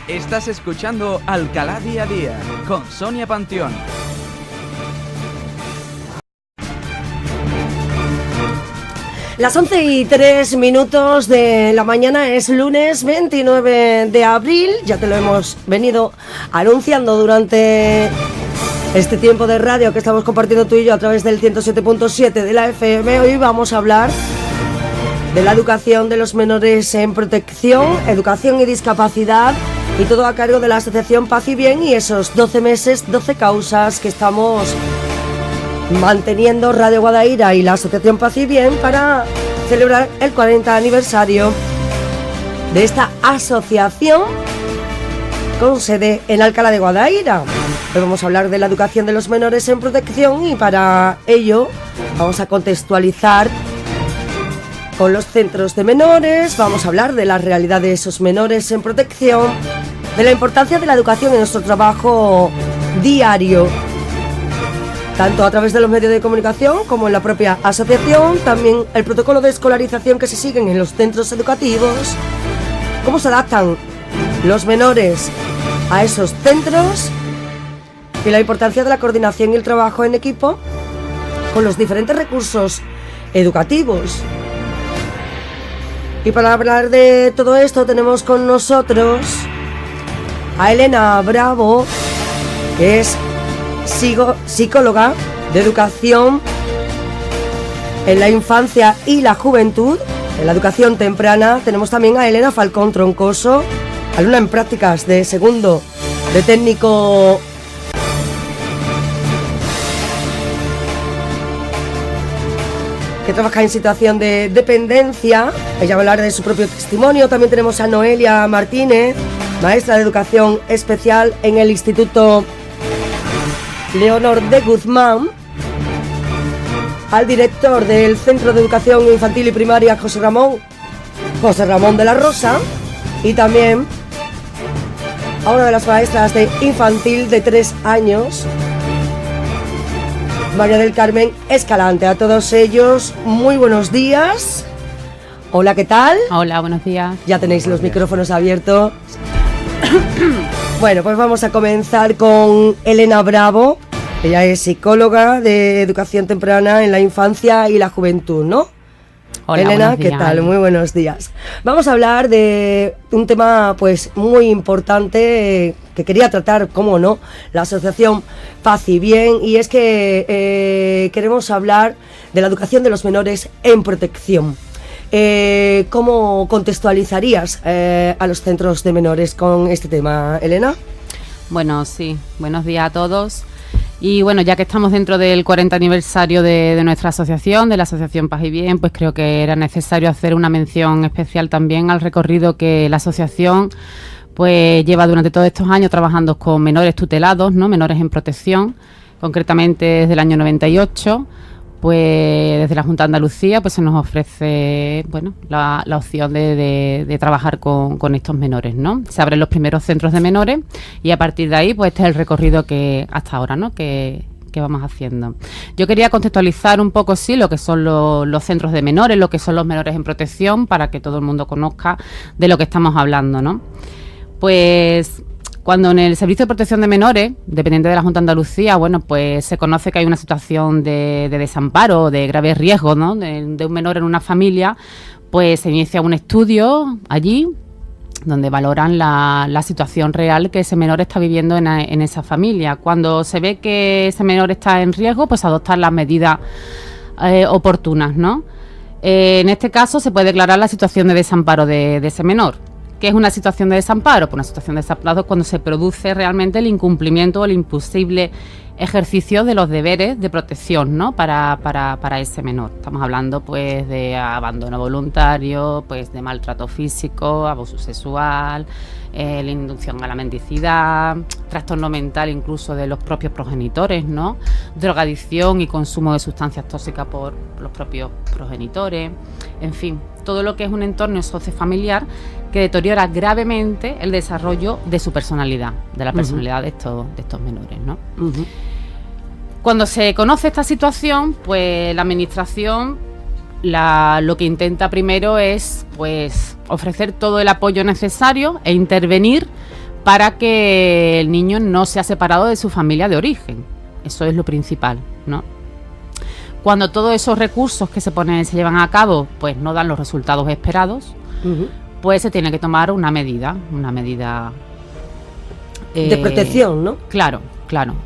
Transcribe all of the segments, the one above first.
Estás escuchando Alcalá Día a Día con Sonia Panteón. Las 11:03 de la mañana, es lunes 29 de abril. Ya te lo hemos venido anunciando durante este tiempo de radio que estamos compartiendo tú y yo a través del 107.7 de la FM. Hoy vamos a hablar de la educación de los menores en protección, educación y discapacidad, y todo a cargo de la Asociación Paz y Bien y esos 12 meses, 12 causas que estamos manteniendo Radio Guadaira y la Asociación Paz y Bien para celebrar el 40 aniversario de esta asociación con sede en Alcalá de Guadaira. Hoy vamos a hablar de la educación de los menores en protección y para ello vamos a contextualizar con los centros de menores, vamos a hablar de la realidad de esos menores en protección, de la importancia de la educación en nuestro trabajo diario, tanto a través de los medios de comunicación como en la propia asociación, también el protocolo de escolarización que se siguen en los centros educativos, cómo se adaptan los menores a esos centros y la importancia de la coordinación y el trabajo en equipo con los diferentes recursos educativos. Y para hablar de todo esto tenemos con nosotros a Elena Bravo, que es psicóloga de educación en la infancia y la juventud, en la educación temprana. Tenemos también a Elena Falcón Troncoso, alumna en prácticas de segundo de técnico que trabaja en situación de dependencia. Ella va a hablar de su propio testimonio. También tenemos a Noelia Martínez, maestra de educación especial en el Instituto Leonor de Guzmán, al director del Centro de Educación Infantil y Primaria José Ramón de la Rosa, y también a una de las maestras de infantil de 3 años, María del Carmen Escalante. A todos ellos, muy buenos días. Hola, ¿qué tal? Hola, buenos días. Ya tenéis los micrófonos abiertos. Bueno, pues vamos a comenzar con Elena Bravo. Ella es psicóloga de educación temprana en la infancia y la juventud, ¿no? Hola, Elena, ¿qué tal? Muy buenos días. Vamos a hablar de un tema pues muy importante que quería tratar, cómo no, la Asociación Paz y Bien, y es que queremos hablar de la educación de los menores en protección. ¿Cómo contextualizarías a los centros de menores con este tema, Elena? Bueno, sí, buenos días a todos. Y bueno, ya que estamos dentro del 40 aniversario de nuestra asociación, de la Asociación Paz y Bien, pues creo que era necesario hacer una mención especial también al recorrido que la asociación pues lleva durante todos estos años trabajando con menores tutelados, ¿no? Menores en protección, concretamente desde el año 98. Pues desde la Junta de Andalucía pues se nos ofrece la opción de trabajar con estos menores, ¿no? Se abren los primeros centros de menores y a partir de ahí pues este es el recorrido que hasta ahora, ¿no? que vamos haciendo. Yo quería contextualizar un poco lo que son los centros de menores, lo que son los menores en protección, para que todo el mundo conozca de lo que estamos hablando, ¿no? Pues cuando en el Servicio de Protección de Menores, dependiente de la Junta de Andalucía, pues se conoce que hay una situación de desamparo, de grave riesgo, ¿no? de un menor en una familia, pues se inicia un estudio allí donde valoran la situación real que ese menor está viviendo en esa familia. Cuando se ve que ese menor está en riesgo, pues adoptar las medidas oportunas, ¿no? En este caso se puede declarar la situación de desamparo de ese menor. ¿Qué es una situación de desamparo? Pues una situación de desamparo es cuando se produce realmente el incumplimiento o el imposible ejercicio de los deberes de protección, ¿no? para ese menor. Estamos hablando pues de abandono voluntario, pues de maltrato físico, abuso sexual, la inducción a la mendicidad, trastorno mental incluso de los propios progenitores, ¿no? Drogadicción y consumo de sustancias tóxicas por los propios progenitores, en fin, todo lo que es un entorno sociofamiliar que deteriora gravemente el desarrollo de su personalidad, de la personalidad de estos menores, ¿no? Uh-huh. Cuando se conoce esta situación, pues la administración lo que intenta primero es pues ofrecer todo el apoyo necesario e intervenir para que el niño no sea separado de su familia de origen. Eso es lo principal, ¿no? Cuando todos esos recursos que se llevan a cabo, pues no dan los resultados esperados, pues se tiene que tomar una medida de protección, ¿no? Claro.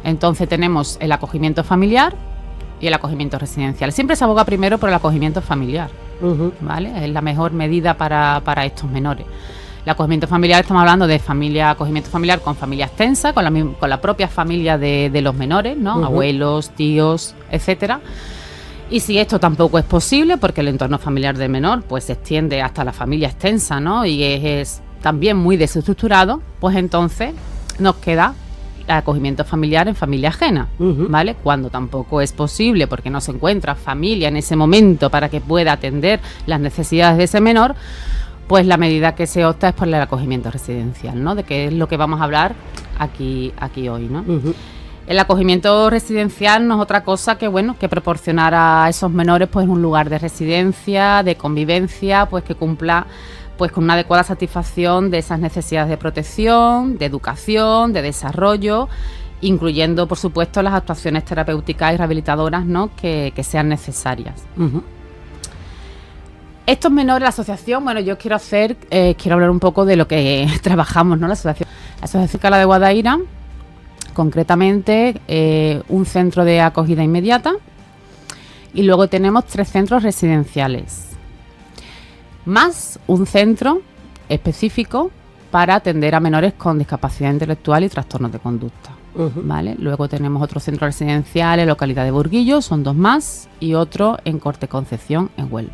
Entonces tenemos el acogimiento familiar y el acogimiento residencial. Siempre se aboga primero por el acogimiento familiar, ¿vale? Es la mejor medida para estos menores. El acogimiento familiar, estamos hablando de acogimiento familiar con familia extensa, con la propia familia de los menores, ¿no? Abuelos, tíos, etcétera. Y si esto tampoco es posible, porque el entorno familiar del menor pues se extiende hasta la familia extensa, ¿no? Y es también muy desestructurado, pues entonces nos queda el acogimiento familiar en familia ajena, ¿vale? Cuando tampoco es posible, porque no se encuentra familia en ese momento para que pueda atender las necesidades de ese menor, pues la medida que se opta es por el acogimiento residencial, ¿no? De que es lo que vamos a hablar aquí hoy, ¿no? El acogimiento residencial no es otra cosa que, bueno, que proporcionar a esos menores pues un lugar de residencia, de convivencia, pues que cumpla pues con una adecuada satisfacción de esas necesidades de protección, de educación, de desarrollo, incluyendo, por supuesto, las actuaciones terapéuticas y rehabilitadoras, ¿no? que sean necesarias. Estos menores, la asociación, bueno, yo quiero hablar un poco de lo que trabajamos, ¿no? La Asociación Alcalá de Guadaira, concretamente un centro de acogida inmediata, y luego tenemos 3 centros residenciales, más un centro específico para atender a menores con discapacidad intelectual y trastornos de conducta. ¿Vale? Luego tenemos otro centro residencial en localidad de Burguillo, son 2 más, y otro en Corte Concepción, en Huelva.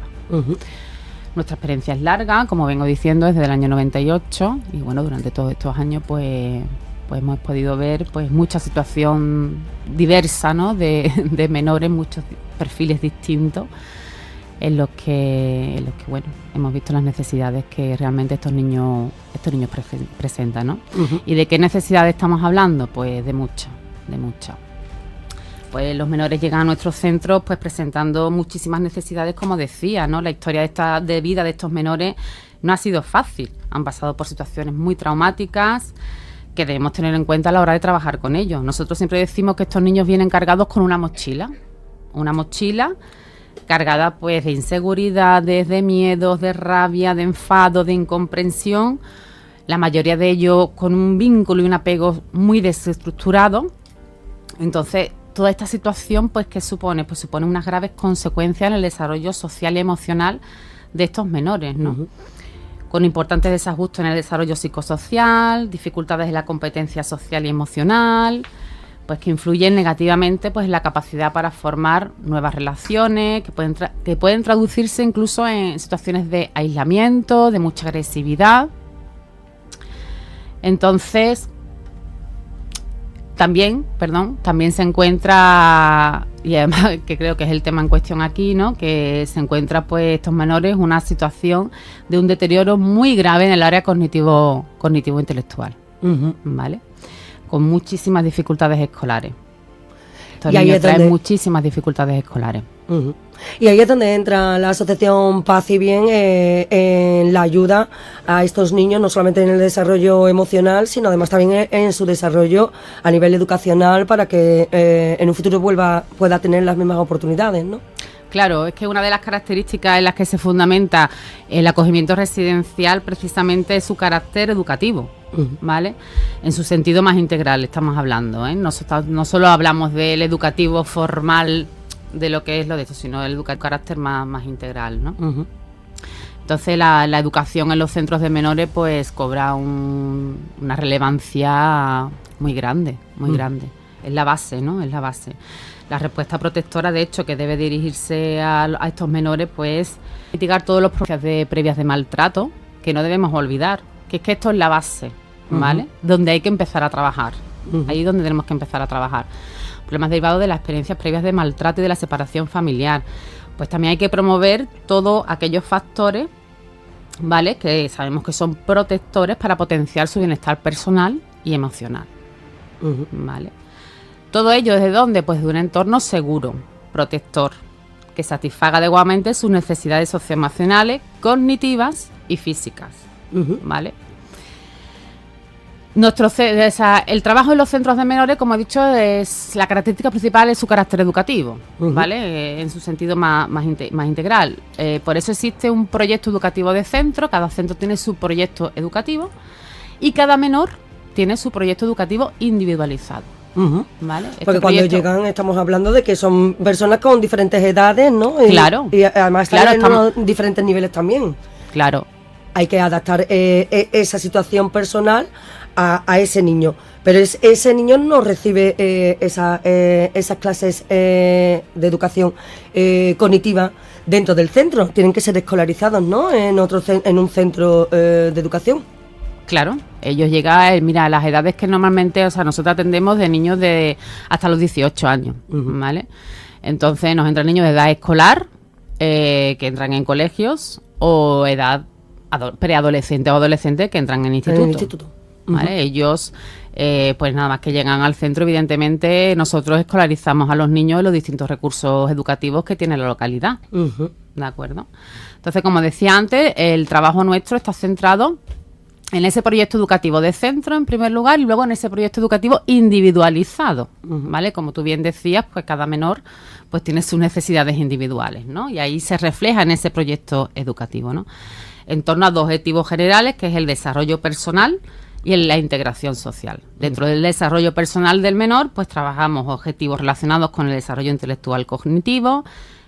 Nuestra experiencia es larga, como vengo diciendo, desde el año 98, y bueno, durante todos estos años pues hemos podido ver pues mucha situación diversa, ¿no? de menores, muchos perfiles distintos en los que bueno, hemos visto las necesidades que realmente estos niños presentan, ¿no? ¿Y de qué necesidades estamos hablando? Pues de muchas. Pues los menores llegan a nuestros centros pues presentando muchísimas necesidades, como decía, ¿no? La historia de vida de estos menores no ha sido fácil. Han pasado por situaciones muy traumáticas que debemos tener en cuenta a la hora de trabajar con ellos. Nosotros siempre decimos que estos niños vienen cargados con una mochila cargada pues de inseguridades, de miedos, de rabia, de enfado, de incomprensión, la mayoría de ellos con un vínculo y un apego muy desestructurado. Entonces, toda esta situación, pues, ¿qué supone? Pues supone unas graves consecuencias en el desarrollo social y emocional de estos menores, ¿no? Con importantes desajustos en el desarrollo psicosocial, dificultades en la competencia social y emocional, pues que influyen negativamente pues en la capacidad para formar nuevas relaciones, que pueden traducirse incluso en situaciones de aislamiento, de mucha agresividad. Entonces, también se encuentra, y además que creo que es el tema en cuestión aquí, ¿no? Que se encuentra pues estos menores una situación de un deterioro muy grave en el área cognitivo-intelectual, ¿vale? Con muchísimas dificultades escolares. Estos niños traen muchísimas dificultades escolares. Y ahí es donde entra la Asociación Paz y Bien en la ayuda a estos niños, no solamente en el desarrollo emocional, sino además también en su desarrollo a nivel educacional, para que en un futuro pueda tener las mismas oportunidades, ¿no? Claro, es que una de las características en las que se fundamenta el acogimiento residencial precisamente es su carácter educativo, ¿vale? En su sentido más integral estamos hablando, ¿eh? No solo hablamos del educativo formal de lo que es lo de esto, sino del carácter más integral, ¿no? Entonces la educación en los centros de menores pues cobra una relevancia muy grande. Es la base, ¿no? Es la base. La respuesta protectora, de hecho, que debe dirigirse a estos menores, pues mitigar todos los procesos previas de maltrato, que no debemos olvidar, que es que esto es la base, ¿vale? Donde hay que empezar a trabajar. Ahí es donde tenemos que empezar a trabajar. Problemas derivados de las experiencias previas de maltrato y de la separación familiar. Pues también hay que promover todos aquellos factores, ¿vale? Que sabemos que son protectores para potenciar su bienestar personal y emocional, ¿vale? Todo ello, ¿desde dónde? Pues de un entorno seguro, protector, que satisfaga adecuadamente sus necesidades socioemocionales, cognitivas y físicas, ¿vale? El trabajo en los centros de menores, como he dicho, es la característica principal es su carácter educativo, ¿vale? En su sentido más integral. Por eso existe un proyecto educativo de centro, cada centro tiene su proyecto educativo y cada menor tiene su proyecto educativo individualizado. ¿Vale? Porque cuando llegan estamos hablando de que son personas con diferentes edades, ¿no? Claro. Y además en diferentes niveles también. Claro. Hay que adaptar esa situación personal a ese niño. Pero ese niño no recibe esas clases de educación cognitiva dentro del centro. Tienen que ser escolarizados, ¿no? En un centro de educación. Claro, ellos llegan, mira, las edades que normalmente, o sea, nosotros atendemos de niños de hasta los 18 años, ¿vale? Entonces nos entran niños de edad escolar, que entran en colegios, o edad preadolescente o adolescente que entran en instituto. ¿Vale? Ellos, pues nada más que llegan al centro, evidentemente nosotros escolarizamos a los niños en los distintos recursos educativos que tiene la localidad. ¿De acuerdo? Entonces, como decía antes, el trabajo nuestro está centrado en ese proyecto educativo de centro, en primer lugar, y luego en ese proyecto educativo individualizado, ¿vale? Como tú bien decías, pues cada menor pues tiene sus necesidades individuales, ¿no? Y ahí se refleja en ese proyecto educativo, ¿no? En torno a dos objetivos generales, que es el desarrollo personal y la integración social. Dentro del desarrollo personal del menor, pues trabajamos objetivos relacionados con el desarrollo intelectual cognitivo,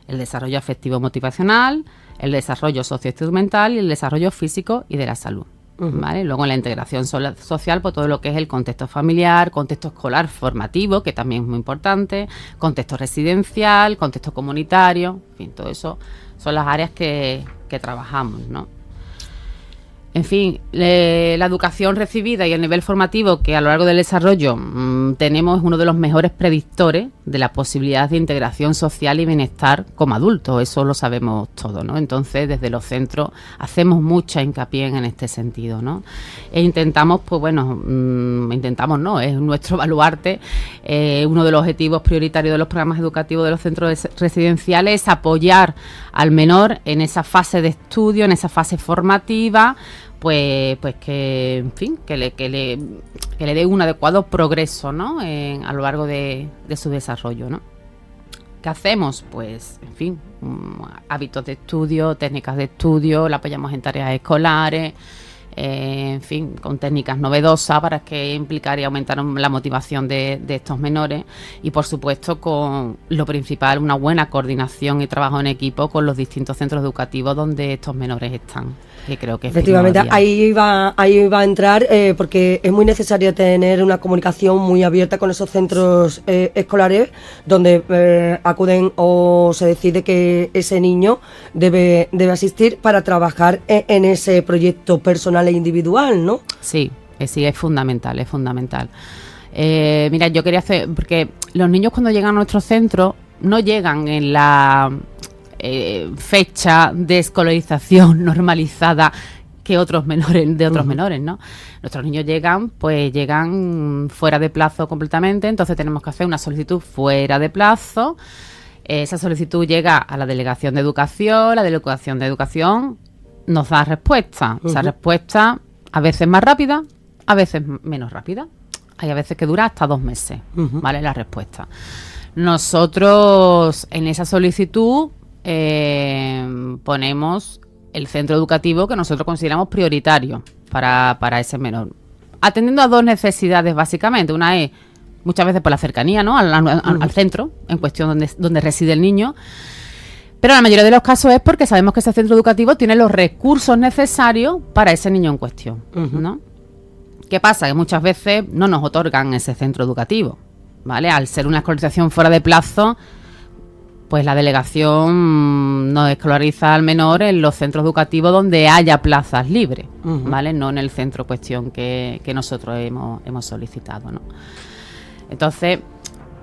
el desarrollo afectivo motivacional, el desarrollo socioinstrumental y el desarrollo físico y de la salud. ¿Vale? Luego en la integración social, pues todo lo que es el contexto familiar, contexto escolar formativo, que también es muy importante, contexto residencial, contexto comunitario, en fin, todo eso son las áreas que trabajamos, ¿no? En fin, la educación recibida y el nivel formativo que a lo largo del desarrollo tenemos es uno de los mejores predictores de la posibilidad de integración social y bienestar como adultos, eso lo sabemos todos, ¿no? Entonces, desde los centros hacemos mucha hincapié en este sentido, ¿no? E intentamos, pues bueno, es nuestro baluarte, uno de los objetivos prioritarios de los programas educativos de los centros residenciales es apoyar al menor en esa fase de estudio, en esa fase formativa, pues que, en fin, que le dé un adecuado progreso, ¿no? A lo largo de su desarrollo, ¿no? ¿Qué hacemos? Pues, en fin, hábitos de estudio, técnicas de estudio, le apoyamos en tareas escolares, en fin, con técnicas novedosas para que implicar y aumentar la motivación de estos menores y, por supuesto, con lo principal, una buena coordinación y trabajo en equipo con los distintos centros educativos donde estos menores están, que creo que efectivamente ahí va a entrar porque es muy necesario tener una comunicación muy abierta con esos centros escolares donde acuden o se decide que ese niño debe asistir para trabajar en ese proyecto personal e individual, ¿no? Sí, es fundamental, mira, yo quería hacer, porque los niños cuando llegan a nuestro centro no llegan en la fecha de escolarización normalizada que otros menores, ¿no? Nuestros niños llegan fuera de plazo completamente, entonces tenemos que hacer una solicitud fuera de plazo. Esa solicitud llega a la Delegación de Educación, la Delegación de Educación nos da respuesta. Esa respuesta a veces más rápida, a veces menos rápida. Hay a veces que dura hasta 2 meses, ¿vale? La respuesta. Nosotros en esa solicitud ponemos el centro educativo que nosotros consideramos prioritario para ese menor, atendiendo a 2 necesidades básicamente. Una es muchas veces por la cercanía, ¿no? al centro en cuestión donde reside el niño, pero en la mayoría de los casos es porque sabemos que ese centro educativo tiene los recursos necesarios para ese niño en cuestión, ¿no? ¿Qué pasa? Que muchas veces no nos otorgan ese centro educativo, ¿vale? Al ser una escolarización fuera de plazo, pues la delegación nos escolariza al menor en los centros educativos donde haya plazas libres, ¿vale? No en el centro cuestión que nosotros hemos solicitado, ¿no? Entonces,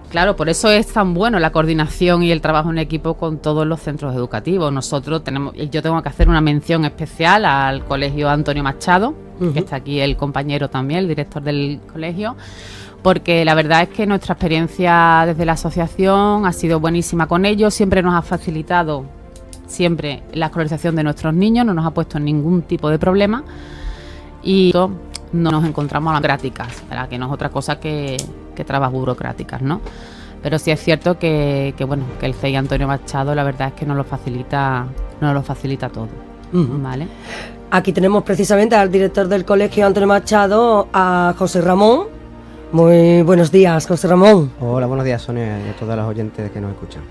claro, por eso es tan bueno la coordinación y el trabajo en equipo con todos los centros educativos. Yo tengo que hacer una mención especial al Colegio Antonio Machado, que está aquí el compañero también, el director del colegio, porque la verdad es que nuestra experiencia desde la asociación ha sido buenísima con ellos, siempre nos ha facilitado la escolarización de nuestros niños, no nos ha puesto ningún tipo de problema y no nos encontramos a las prácticas, ¿verdad? Que no es otra cosa que trabas burocráticas, ¿no? Pero sí es cierto que el CEI Antonio Machado, la verdad es que nos lo facilita todo, ¿vale? Aquí tenemos precisamente al director del colegio Antonio Machado, a José Ramón. Muy buenos días, José Ramón. Hola, buenos días, Sonia, y a todas las oyentes que nos escuchan.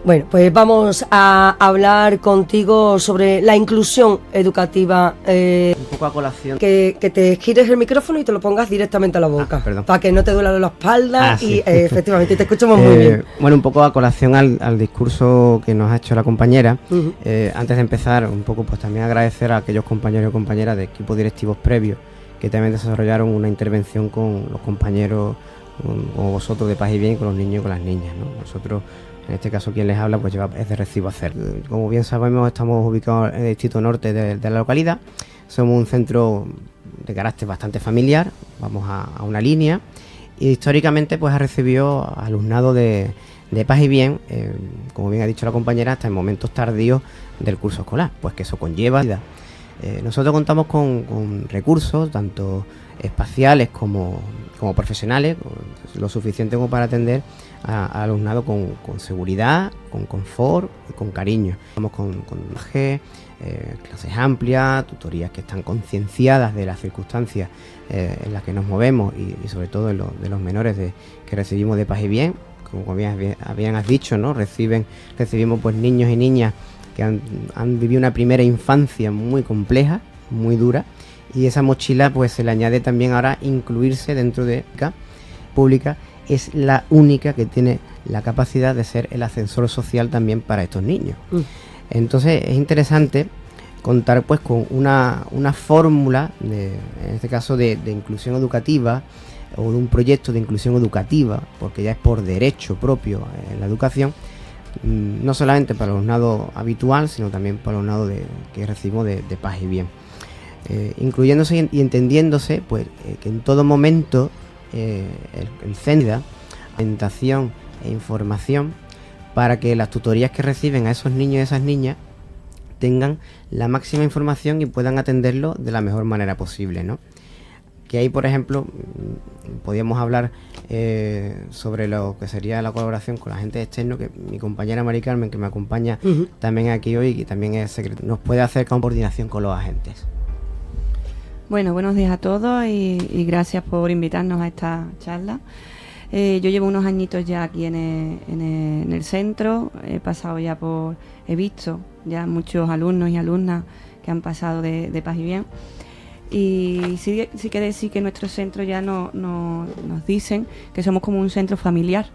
Bueno, pues vamos a hablar contigo sobre la inclusión educativa. Un poco a colación. Que te gires el micrófono y te lo pongas directamente a la boca. Perdón. Para que no te duela la espalda Sí. y efectivamente te escuchamos muy bien. Bueno, un poco a colación al discurso que nos ha hecho la compañera. Uh-huh. Antes de empezar, un poco pues también agradecer a aquellos compañeros y compañeras de equipos directivos previos que también desarrollaron una intervención con los compañeros como vosotros de Paz y Bien, con los niños y con las niñas, ¿no? Nosotros, en este caso, quien les habla, pues es de recibo hacer. Como bien sabemos, estamos ubicados en el distrito norte de la localidad. Somos un centro de carácter bastante familiar, vamos a una línea, y históricamente pues ha recibido alumnado de Paz y Bien, como bien ha dicho la compañera, hasta en momentos tardíos del curso escolar, pues que eso conlleva. Nosotros contamos con recursos, tanto espaciales como profesionales, lo suficiente como para atender a alumnado con seguridad, con confort y con cariño. Estamos con clases amplias, tutorías que están concienciadas de las circunstancias en las que nos movemos y sobre todo de los menores que recibimos de Paz y Bien. Como bien has dicho, ¿no? Recibimos pues niños y niñas que han vivido una primera infancia muy compleja, muy dura, y esa mochila pues se le añade también ahora incluirse dentro de la pública. Es la única que tiene la capacidad de ser el ascensor social también para estos niños. Entonces es interesante contar pues con una fórmula, en este caso de inclusión educativa, o de un proyecto de inclusión educativa, porque ya es por derecho propio en la educación, no solamente para el alumnado habitual, sino también para el alumnado que recibimos de Paz y Bien. Incluyéndose y entendiéndose pues que en todo momento el CENI da orientación e información para que las tutorías que reciben a esos niños y esas niñas tengan la máxima información y puedan atenderlo de la mejor manera posible, ¿no? Que ahí, por ejemplo, podríamos hablar sobre lo que sería la colaboración con la gente externa, que mi compañera Mari Carmen, que me acompaña también aquí hoy, y también es nos puede hacer con coordinación con los agentes. Bueno, buenos días a todos y gracias por invitarnos a esta charla. Yo llevo unos añitos ya aquí en el centro, he visto ya muchos alumnos y alumnas que han pasado de Paz y Bien. Y sí que decir que nuestro centro ya nos dicen que somos como un centro familiar,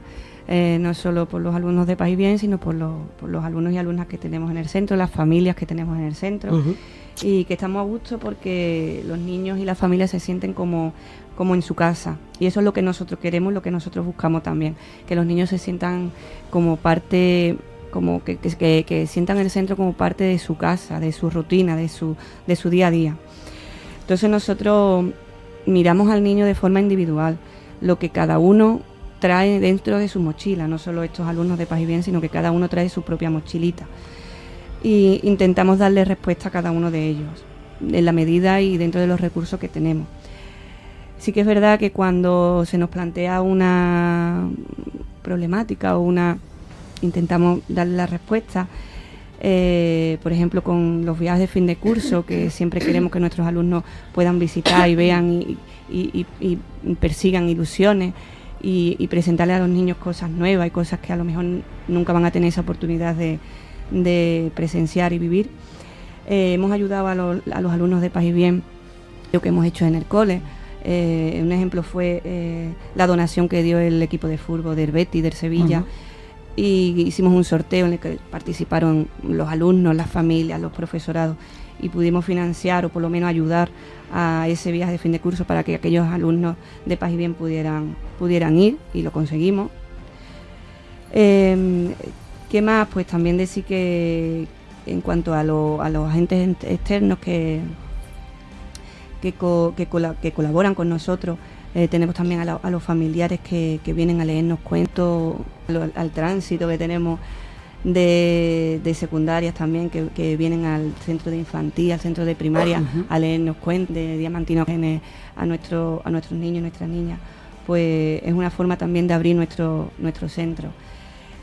no solo por los alumnos de Paz y Bien, sino por los alumnos y alumnas que tenemos en el centro, las familias que tenemos en el centro, y que estamos a gusto porque los niños y las familias se sienten como en su casa, y eso es lo que nosotros queremos, lo que nosotros buscamos también, que los niños se sientan como parte, como que sientan el centro como parte de su casa, de su rutina, de su día a día. Entonces nosotros miramos al niño de forma individual, lo que cada uno trae dentro de su mochila, no solo estos alumnos de Paz y Bien, sino que cada uno trae su propia mochilita. Y intentamos darle respuesta a cada uno de ellos, en la medida y dentro de los recursos que tenemos. Sí que es verdad que cuando se nos plantea una problemática intentamos darle la respuesta. Por ejemplo, con los viajes de fin de curso, que siempre queremos que nuestros alumnos puedan visitar y vean y persigan ilusiones y presentarle a los niños cosas nuevas y cosas que a lo mejor nunca van a tener esa oportunidad de presenciar y vivir. Hemos ayudado a los alumnos de Paz y Bien, lo que hemos hecho en el cole. Un ejemplo fue la donación que dio el equipo de fútbol del Betis, del Sevilla. Y hicimos un sorteo en el que participaron los alumnos, las familias, los profesorados, y pudimos financiar o por lo menos ayudar a ese viaje de fin de curso para que aquellos alumnos de Paz y Bien pudieran ir, y lo conseguimos. ¿Qué más? Pues también decir que en cuanto a los agentes externos que colaboran con nosotros, tenemos también a los familiares que vienen a leernos cuentos, al tránsito que tenemos de secundarias también que vienen al centro de infantil, al centro de primaria, a leernos cuentos de Diamantino a nuestros niños y nuestras niñas. Pues es una forma también de abrir nuestro centro.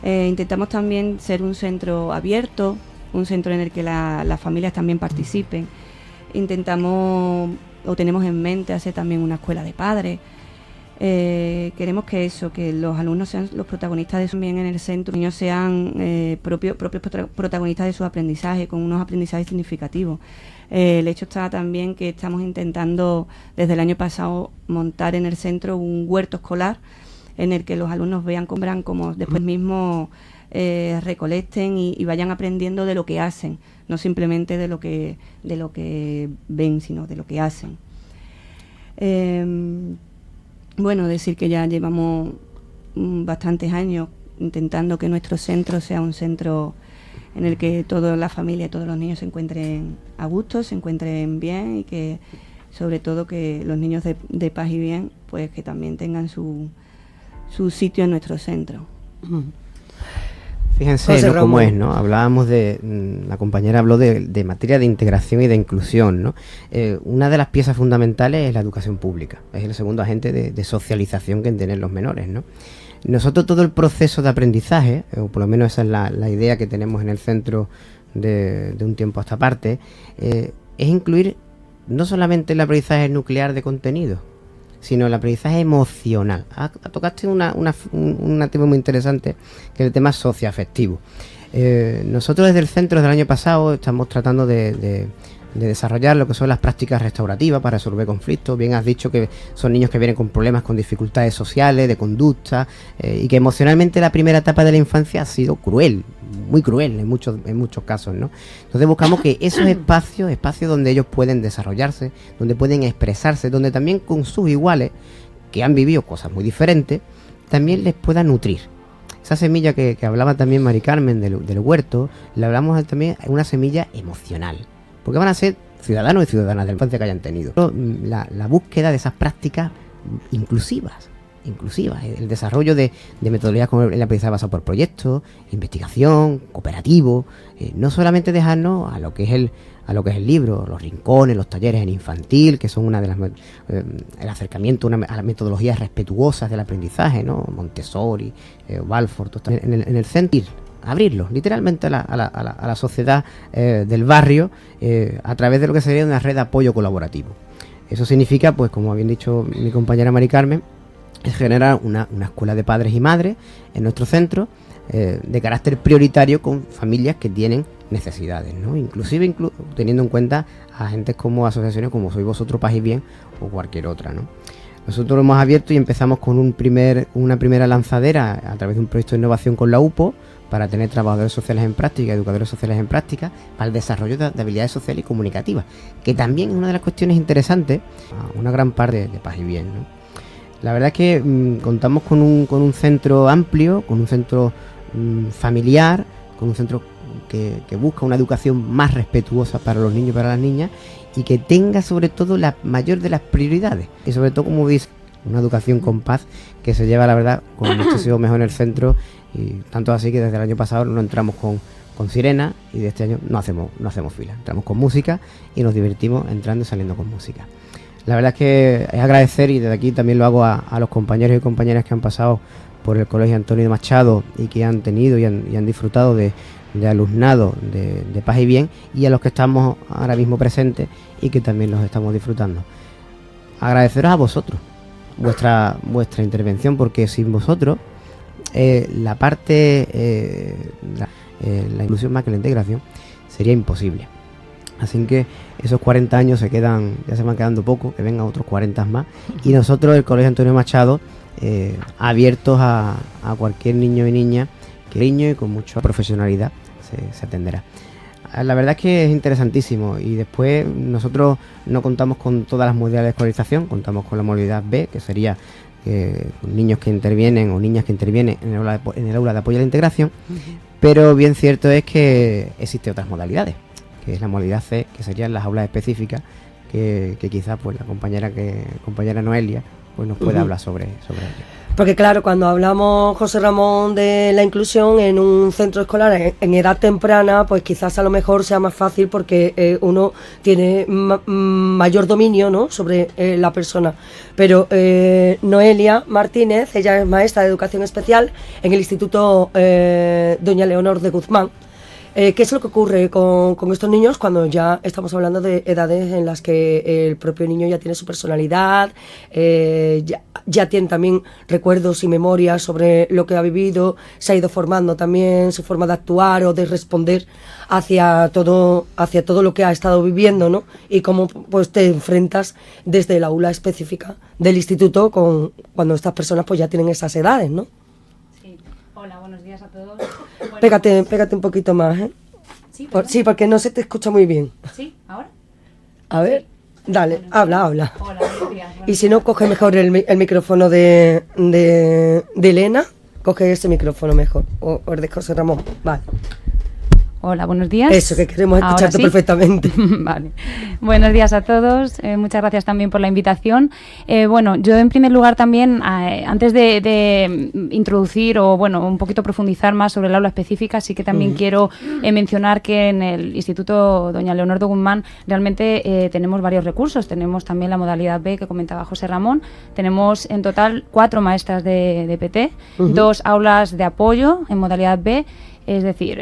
Intentamos también ser un centro abierto, un centro en el que las familias también participen. Intentamos o tenemos en mente hacer también una escuela de padres. Queremos que los alumnos sean los protagonistas de su bien en el centro, los niños sean propios protagonistas de su aprendizaje, con unos aprendizajes significativos. El hecho está también que estamos intentando desde el año pasado montar en el centro un huerto escolar en el que los alumnos compran como después mismos recolecten y vayan aprendiendo de lo que hacen, no simplemente de lo que ven, sino de lo que hacen. Bueno, decir que ya llevamos bastantes años intentando que nuestro centro sea un centro en el que toda la familia y todos los niños se encuentren a gusto, se encuentren bien, y que sobre todo que los niños de Paz y Bien pues que también tengan su sitio en nuestro centro. Fíjense, ¿no?, cómo es, ¿no? Hablábamos la compañera habló de materia de integración y de inclusión, ¿no? Una de las piezas fundamentales es la educación pública, es el segundo agente de socialización que tienen los menores, ¿no? Nosotros todo el proceso de aprendizaje, o por lo menos esa es la idea que tenemos en el centro de un tiempo a esta parte, es incluir no solamente el aprendizaje nuclear de contenido, sino el aprendizaje emocional. Tocaste un tema muy interesante, que es el tema socioafectivo. Nosotros desde el centro del año pasado estamos tratando de desarrollar lo que son las prácticas restaurativas para resolver conflictos. Bien has dicho que son niños que vienen con problemas, con dificultades sociales, de conducta, y que emocionalmente la primera etapa de la infancia ha sido cruel, muy cruel en muchos casos, ¿no? Entonces buscamos que esos espacios donde ellos pueden desarrollarse, donde pueden expresarse, donde también con sus iguales, que han vivido cosas muy diferentes, también les pueda nutrir. Esa semilla que hablaba también Mari Carmen del huerto, le hablamos también de una semilla emocional, porque van a ser ciudadanos y ciudadanas de la infancia que hayan tenido. La búsqueda de esas prácticas inclusivas, el desarrollo de metodologías como el aprendizaje basado por proyectos, investigación, cooperativo, no solamente dejarnos a lo que es el libro, los rincones, los talleres en infantil, que son una de las el acercamiento a las metodologías respetuosas del aprendizaje, ¿no? Montessori, Balfour, en el centro, abrirlo literalmente a la sociedad del barrio a través de lo que sería una red de apoyo colaborativo. Eso significa, pues como habían dicho mi compañera Mari Carmen, es generar una escuela de padres y madres en nuestro centro de carácter prioritario con familias que tienen necesidades, ¿no? Inclusive teniendo en cuenta a agentes como asociaciones como Sois Vosotros Paz y Bien o cualquier otra, ¿no? Nosotros lo hemos abierto y empezamos con una primera lanzadera a través de un proyecto de innovación con la UPO para tener trabajadores sociales en práctica, educadores sociales en práctica, para el desarrollo de habilidades sociales y comunicativas, que también es una de las cuestiones interesantes a una gran parte de Paz y Bien, ¿no? La verdad es que contamos con un centro amplio, con un centro familiar, con un centro que busca una educación más respetuosa para los niños y para las niñas, y que tenga sobre todo la mayor de las prioridades, y sobre todo, como dice, una educación con paz, que se lleva, la verdad, con muchísimo mejor en el centro, y tanto así que desde el año pasado no entramos con sirena, y de este año no hacemos fila, entramos con música y nos divertimos entrando y saliendo con música. La verdad es que es agradecer, y desde aquí también lo hago a los compañeros y compañeras que han pasado por el Colegio Antonio Machado y que han tenido y han disfrutado de alumnado de Paz y Bien, y a los que estamos ahora mismo presentes y que también los estamos disfrutando. Agradeceros a vosotros vuestra intervención, porque sin vosotros la parte la inclusión más que la integración sería imposible. Así que esos 40 años ya se van quedando poco, que vengan otros 40 más, y nosotros, el Colegio Antonio Machado, abiertos a cualquier niño y niña, y con mucha profesionalidad se atenderá. La verdad es que es interesantísimo, y después nosotros no contamos con todas las modalidades de escolarización, contamos con la modalidad B, que sería niños que intervienen o niñas que intervienen en el aula de apoyo a la integración, pero bien cierto es que existen otras modalidades, que es la modalidad C, que serían las aulas específicas, que quizás pues la compañera Noelia pues nos puede hablar sobre ello. Porque claro, cuando hablamos, José Ramón, de la inclusión en un centro escolar en edad temprana, pues quizás a lo mejor sea más fácil porque uno tiene mayor dominio, ¿no?, sobre la persona. Pero Noelia Martínez, ella es maestra de educación especial en el Instituto Doña Leonor de Guzmán. ¿Qué es lo que ocurre con estos niños cuando ya estamos hablando de edades en las que el propio niño ya tiene su personalidad, ya tiene también recuerdos y memorias sobre lo que ha vivido, se ha ido formando también su forma de actuar o de responder hacia todo lo que ha estado viviendo, ¿no? Y cómo pues te enfrentas desde el aula específica del instituto cuando estas personas pues ya tienen esas edades, ¿no? Hola, buenos días a todos. Bueno, Pégate un poquito más, ¿eh? Sí, porque no se te escucha muy bien. ¿Sí? ¿Ahora? A ver, dale, Bueno, habla. Hola, buenos días. Y si no, coge mejor el micrófono de Elena, coge ese micrófono mejor, o el de José Ramón, vale. Hola, buenos días. Eso, que queremos ¿Ahora escucharte sí? perfectamente. Vale. Buenos días a todos. Muchas gracias también por la invitación. Bueno, yo en primer lugar también, antes de introducir o bueno, un poquito profundizar más sobre el aula específica, sí que también quiero mencionar que en el Instituto Doña Leonor de Guzmán realmente tenemos varios recursos. Tenemos también la modalidad B que comentaba José Ramón. Tenemos en total 4 maestras de PT, 2 aulas de apoyo en modalidad B. Es decir,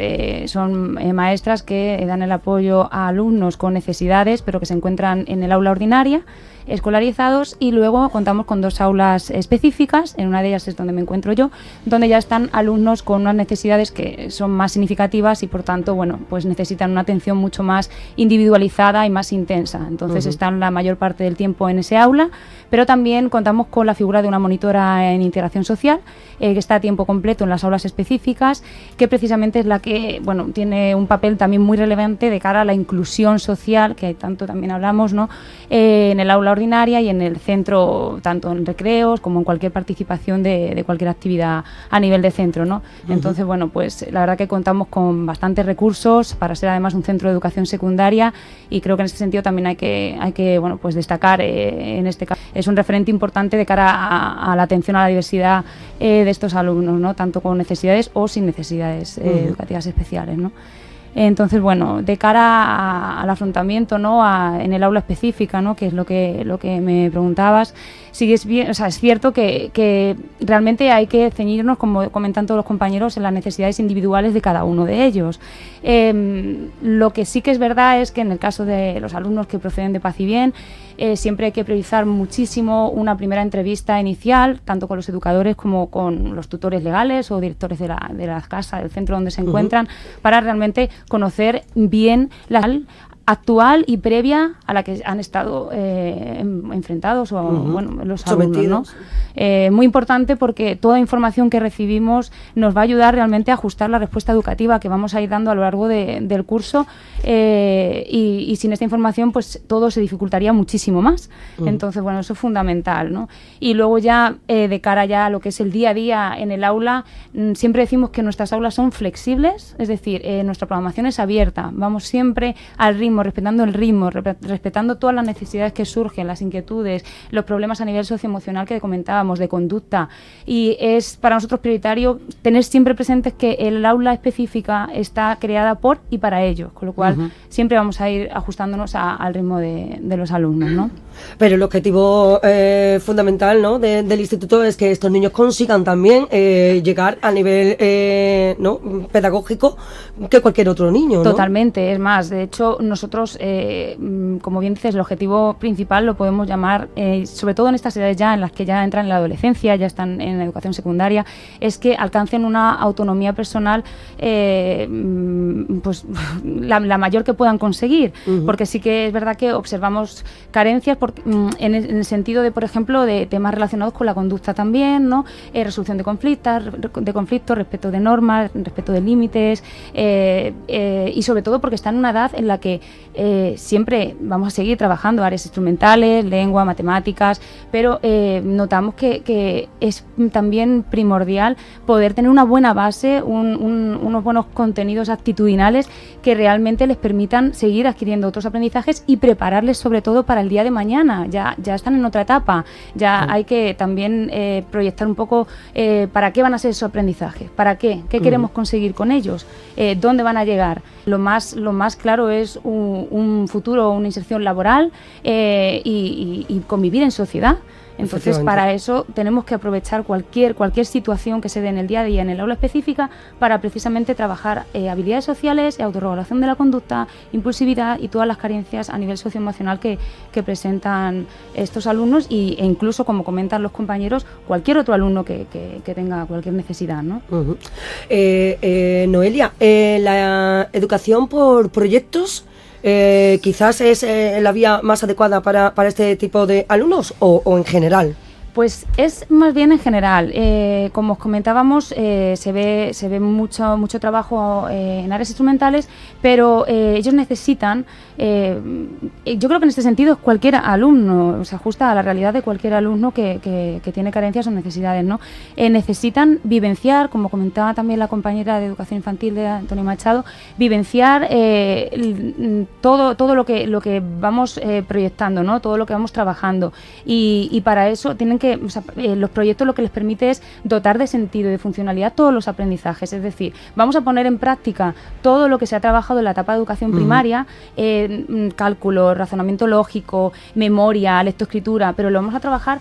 son maestras que dan el apoyo a alumnos con necesidades, pero que se encuentran en el aula ordinaria, escolarizados, y luego contamos con 2 aulas específicas, en una de ellas es donde me encuentro yo, donde ya están alumnos con unas necesidades que son más significativas y por tanto, bueno, pues necesitan una atención mucho más individualizada y más intensa. Entonces están la mayor parte del tiempo en ese aula, pero también contamos con la figura de una monitora en integración social, que está a tiempo completo en las aulas específicas, que precisamente es la que, bueno, tiene un papel también muy relevante de cara a la inclusión social, que tanto también hablamos, ¿no?, en el aula ordinaria y en el centro, tanto en recreos como en cualquier participación de cualquier actividad a nivel de centro, ¿no? Entonces, bueno, pues la verdad que contamos con bastantes recursos para ser además un centro de educación secundaria, y creo que en ese sentido también hay que bueno, pues destacar en este caso es un referente importante de cara a la atención a la diversidad de estos alumnos, ¿no?, tanto con necesidades o sin necesidades educativas especiales, ¿no? Entonces, bueno, de cara al afrontamiento, ¿no?, en el aula específica, ¿no?, que es lo que me preguntabas, sí es bien, o sea, es cierto que realmente hay que ceñirnos, como comentan todos los compañeros, en las necesidades individuales de cada uno de ellos. Lo que sí que es verdad es que en el caso de los alumnos que proceden de Paz y Bien, siempre hay que priorizar muchísimo una primera entrevista inicial, tanto con los educadores como con los tutores legales o directores de la casa, del centro donde se encuentran, para realmente conocer bien la actual y previa a la que han estado enfrentados o bueno, los alumnos, ¿no? Muy importante, porque toda información que recibimos nos va a ayudar realmente a ajustar la respuesta educativa que vamos a ir dando a lo largo del curso, y sin esta información pues todo se dificultaría muchísimo más. Entonces, bueno, eso es fundamental, ¿no? Y luego ya de cara ya a lo que es el día a día en el aula, siempre decimos que nuestras aulas son flexibles, es decir, nuestra programación es abierta, vamos siempre al ritmo, respetando el ritmo, respetando todas las necesidades que surgen, las inquietudes, los problemas a nivel socioemocional que comentábamos, de conducta, y es para nosotros prioritario tener siempre presentes que el aula específica está creada por y para ellos, con lo cual siempre vamos a ir ajustándonos al ritmo de los alumnos, ¿no? Pero el objetivo fundamental, ¿no?, del instituto es que estos niños consigan también llegar al nivel ¿no?, pedagógico que cualquier otro niño, ¿no? Totalmente, es más, de hecho nosotros, como bien dices, el objetivo principal lo podemos llamar, sobre todo en estas edades ya en las que ya entran en la adolescencia, ya están en la educación secundaria, es que alcancen una autonomía personal pues la mayor que puedan conseguir, porque sí que es verdad que observamos carencias en el sentido de, por ejemplo, de temas relacionados con la conducta también, ¿no? Resolución de conflictos, respeto de normas, respeto de límites, y sobre todo porque están en una edad en la que siempre vamos a seguir trabajando áreas instrumentales, lengua, matemáticas, pero notamos que es también primordial poder tener una buena base, unos buenos contenidos actitudinales que realmente les permitan seguir adquiriendo otros aprendizajes y prepararles sobre todo para el día de mañana. Ya están en otra etapa, ya hay que también proyectar un poco para qué van a ser esos aprendizajes, para qué queremos conseguir con ellos, dónde van a llegar. Lo más claro es un futuro, una inserción laboral y convivir en sociedad. Entonces, para eso tenemos que aprovechar cualquier situación que se dé en el día a día, en el aula específica, para precisamente trabajar habilidades sociales, autorregulación de la conducta, impulsividad y todas las carencias a nivel socioemocional que presentan estos alumnos e incluso, como comentan los compañeros, cualquier otro alumno que tenga cualquier necesidad, ¿no? Uh-huh. Noelia, la educación por proyectos quizás es la vía más adecuada para este tipo de alumnos o en general. Pues es más bien en general. Como os comentábamos, se ve mucho trabajo en áreas instrumentales, pero ellos necesitan, yo creo que en este sentido es cualquier alumno, se ajusta a la realidad de cualquier alumno que tiene carencias o necesidades, ¿no? Necesitan vivenciar, como comentaba también la compañera de Educación Infantil de Antonio Machado, vivenciar todo lo que vamos proyectando, ¿no? Todo lo que vamos trabajando, y para eso tienen que, los proyectos lo que les permite es dotar de sentido y de funcionalidad todos los aprendizajes, es decir, vamos a poner en práctica todo lo que se ha trabajado en la etapa de educación primaria, cálculo, razonamiento lógico, memoria, lectoescritura, pero lo vamos a trabajar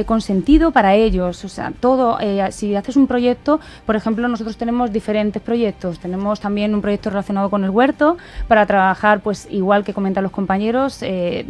con sentido para ellos, o sea, todo, si haces un proyecto, por ejemplo, nosotros tenemos diferentes proyectos, tenemos también un proyecto relacionado con el huerto, para trabajar, pues igual que comentan los compañeros,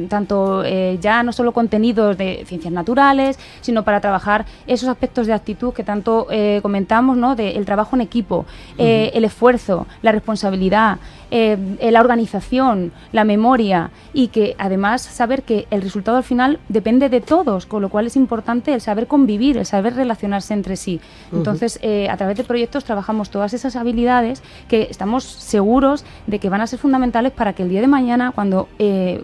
tanto ya no solo contenidos de ciencias naturales, sino para trabajar esos aspectos de actitud que tanto comentamos, ¿no? El trabajo en equipo, el esfuerzo, la responsabilidad, la organización, la memoria, y que además saber que el resultado al final depende de todos, con lo cual es importante el saber convivir, el saber relacionarse entre sí. Entonces, a través de proyectos trabajamos todas esas habilidades que estamos seguros de que van a ser fundamentales para que el día de mañana, cuando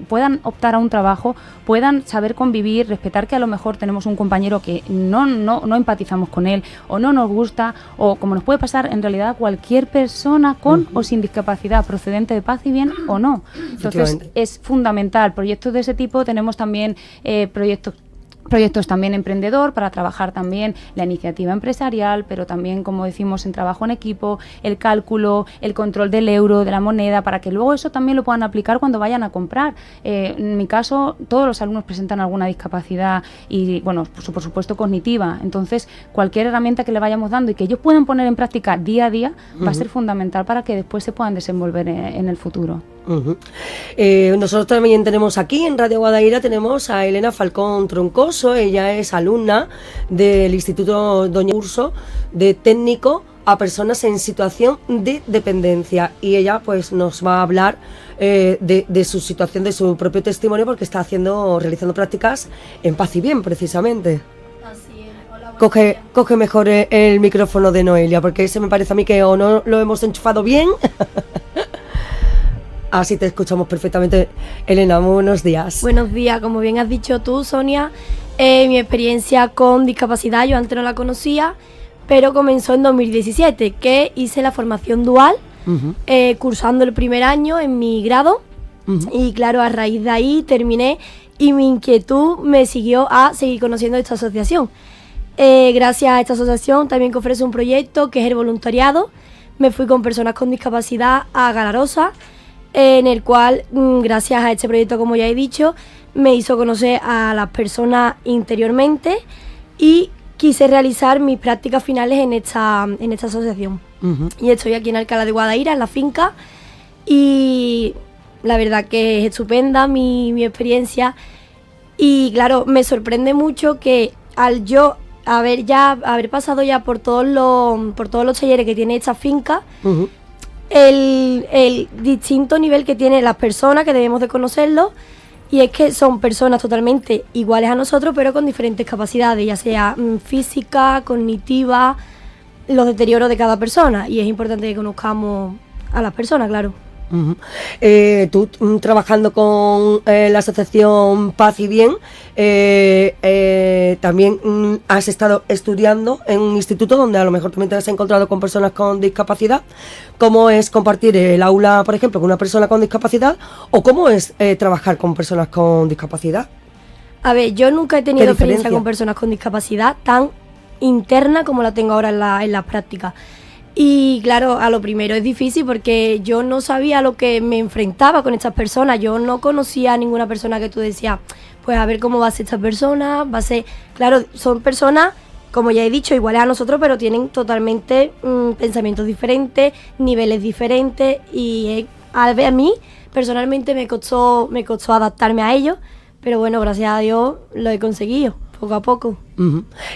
puedan optar a un trabajo, puedan saber convivir, respetar que a lo mejor tenemos un compañero que no empatizamos con él, o no nos gusta, o como nos puede pasar en realidad a cualquier persona con o sin discapacidad, procedente de paz y bien o no. Entonces es fundamental. Proyectos de ese tipo tenemos también proyectos también emprendedor, para trabajar también la iniciativa empresarial, pero también, como decimos, en trabajo en equipo, el cálculo, el control del euro, de la moneda, para que luego eso también lo puedan aplicar cuando vayan a comprar. En mi caso, todos los alumnos presentan alguna discapacidad y, bueno, por supuesto cognitiva. Entonces, cualquier herramienta que le vayamos dando y que ellos puedan poner en práctica día a día va a ser fundamental para que después se puedan desenvolver en el futuro. Nosotros también tenemos aquí en Radio Guadaira, tenemos a Elena Falcón Troncoso. Ella es alumna del Instituto Doña Urso, de técnico a personas en situación de dependencia, y ella pues nos va a hablar de su situación, de su propio testimonio, porque está realizando prácticas en Paz y Bien, precisamente. Así es. Hola, coge mejor el micrófono de Noelia, porque ese me parece a mí que o no lo hemos enchufado bien. Así te escuchamos perfectamente. Elena, muy buenos días. Buenos días, como bien has dicho tú, Sonia, mi experiencia con discapacidad yo antes no la conocía, pero comenzó en 2017, que hice la formación dual, cursando el primer año en mi grado, y claro, a raíz de ahí terminé, y mi inquietud me siguió a seguir conociendo esta asociación. Gracias a esta asociación también, que ofrece un proyecto que es el voluntariado, me fui con personas con discapacidad a Galarosa, en el cual, gracias a este proyecto, como ya he dicho, me hizo conocer a las personas interiormente, y quise realizar mis prácticas finales en esta asociación. Y estoy aquí en Alcalá de Guadaira, en la finca, y la verdad que es estupenda mi experiencia. Y claro, me sorprende mucho que al yo haber pasado ya por todos los talleres que tiene esta finca, el distinto nivel que tienen las personas, que debemos de conocerlo, y es que son personas totalmente iguales a nosotros, pero con diferentes capacidades, ya sea física, cognitiva, los deterioros de cada persona, y es importante que conozcamos a las personas, claro. Tú trabajando con la asociación Paz y Bien, también has estado estudiando en un instituto donde a lo mejor también te has encontrado con personas con discapacidad. ¿Cómo es compartir el aula, por ejemplo, con una persona con discapacidad? ¿O cómo es trabajar con personas con discapacidad? A ver, yo nunca he tenido ¿Qué experiencia diferencia? con personas con discapacidad tan interna como la tengo ahora en las prácticas. Y claro, a lo primero es difícil porque yo no sabía lo que me enfrentaba con estas personas. Yo no conocía a ninguna persona que tú decías, pues a ver cómo va a ser esta persona, va a ser... Claro, son personas, como ya he dicho, iguales a nosotros, pero tienen totalmente pensamientos diferentes, niveles diferentes y a mí personalmente me costó adaptarme a ellos, pero bueno, gracias a Dios lo he conseguido, poco a poco.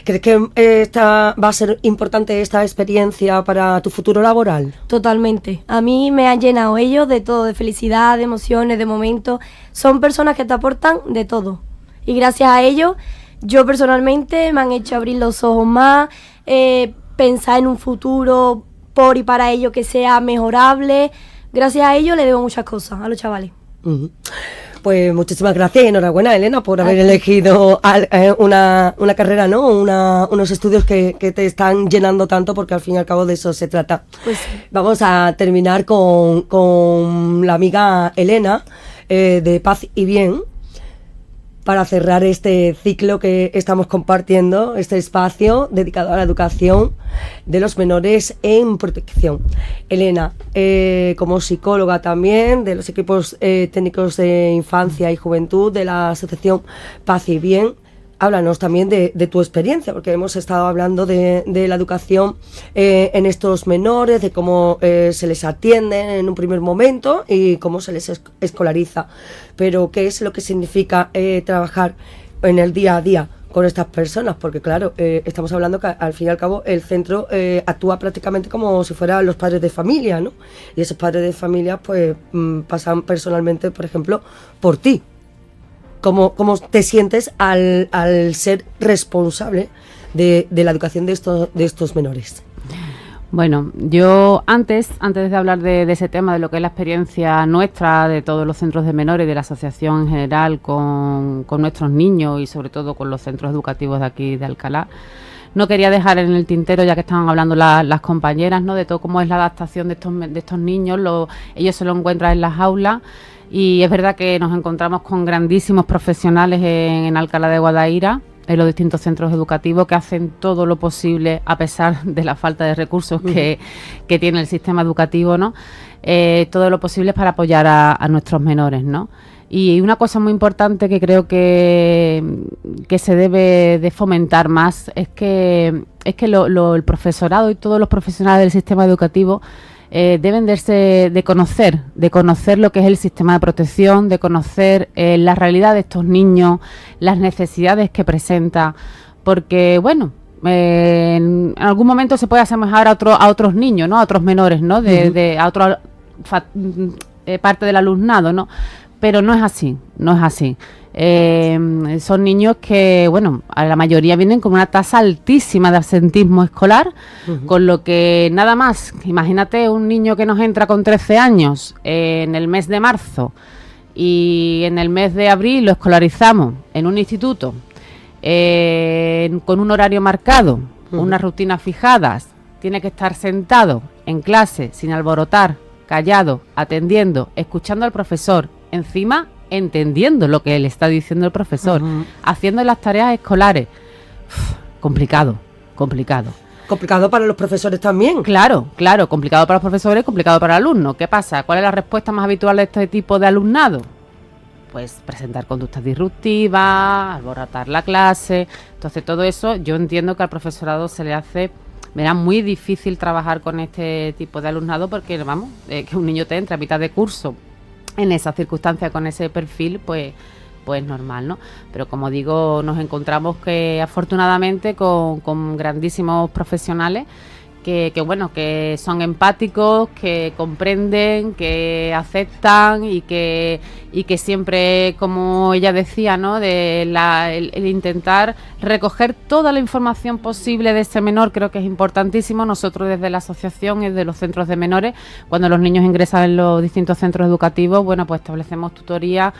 ¿Crees que esta va a ser importante esta experiencia para tu futuro laboral? Totalmente. A mí me han llenado ellos de todo, de felicidad, de emociones, de momentos. Son personas que te aportan de todo. Y gracias a ellos, yo personalmente me han hecho abrir los ojos más, pensar en un futuro por y para ellos que sea mejorable. Gracias a ellos le debo muchas cosas a los chavales. Pues muchísimas gracias y enhorabuena, Elena, por haber elegido una carrera, ¿no? Unos estudios que te están llenando tanto, porque al fin y al cabo de eso se trata. Pues sí. Vamos a terminar con la amiga Elena de Paz y Bien, para cerrar este ciclo que estamos compartiendo, este espacio dedicado a la educación de los menores en protección. Elena, como psicóloga también de los equipos técnicos de infancia y juventud de la asociación Paz y Bien, háblanos también de tu experiencia, porque hemos estado hablando de la educación en estos menores, de cómo se les atiende en un primer momento y cómo se les escolariza. Pero, ¿qué es lo que significa trabajar en el día a día con estas personas? Porque, claro, estamos hablando que al fin y al cabo el centro actúa prácticamente como si fueran los padres de familia, ¿no? Y esos padres de familia, pues, pasan personalmente, por ejemplo, por ti. ¿Cómo te sientes al ser responsable de la educación de estos menores? Bueno, yo antes de hablar de ese tema, de lo que es la experiencia nuestra, de todos los centros de menores, de la asociación en general, con nuestros niños y sobre todo con los centros educativos de aquí de Alcalá, no quería dejar en el tintero, ya que estaban hablando las compañeras, ¿no?, de todo cómo es la adaptación de estos niños. Ellos se lo encuentran en las aulas. Y es verdad que nos encontramos con grandísimos profesionales en Alcalá de Guadaira, en los distintos centros educativos, que hacen todo lo posible, a pesar de la falta de recursos que tiene el sistema educativo, ¿no? Todo lo posible para apoyar a nuestros menores, ¿no? Y una cosa muy importante que creo que se debe de fomentar más es que el profesorado y todos los profesionales del sistema educativo deben de conocer lo que es el sistema de protección, de conocer la realidad de estos niños, las necesidades que presenta, porque bueno, en algún momento se puede asemejar a otros niños, ¿no?, a otros menores, ¿no?, a otra parte del alumnado, ¿no? Pero no es así. Son niños que, bueno, a la mayoría vienen con una tasa altísima de absentismo escolar, con lo que nada más, imagínate un niño que nos entra con 13 años en el mes de marzo y en el mes de abril lo escolarizamos en un instituto con un horario marcado, unas rutinas fijadas, tiene que estar sentado en clase sin alborotar, callado, atendiendo, escuchando al profesor, encima entendiendo lo que le está diciendo el profesor, haciendo las tareas escolares. Complicado. Complicado para los profesores también. Claro, complicado para los profesores, complicado para el alumno. ¿Qué pasa? ¿Cuál es la respuesta más habitual de este tipo de alumnado? Pues presentar conductas disruptivas, alborotar la clase. Entonces todo eso yo entiendo que al profesorado se le hace, verá, muy difícil trabajar con este tipo de alumnado, porque vamos, que un niño te entre a mitad de curso en esas circunstancias, con ese perfil, pues normal, ¿no? Pero como digo, nos encontramos que afortunadamente con grandísimos profesionales bueno, que son empáticos, que comprenden, que aceptan y que siempre, como ella decía, ¿no? El intentar recoger toda la información posible de ese menor, creo que es importantísimo. Nosotros desde la asociación y de los centros de menores, cuando los niños ingresan en los distintos centros educativos, bueno, pues establecemos tutorías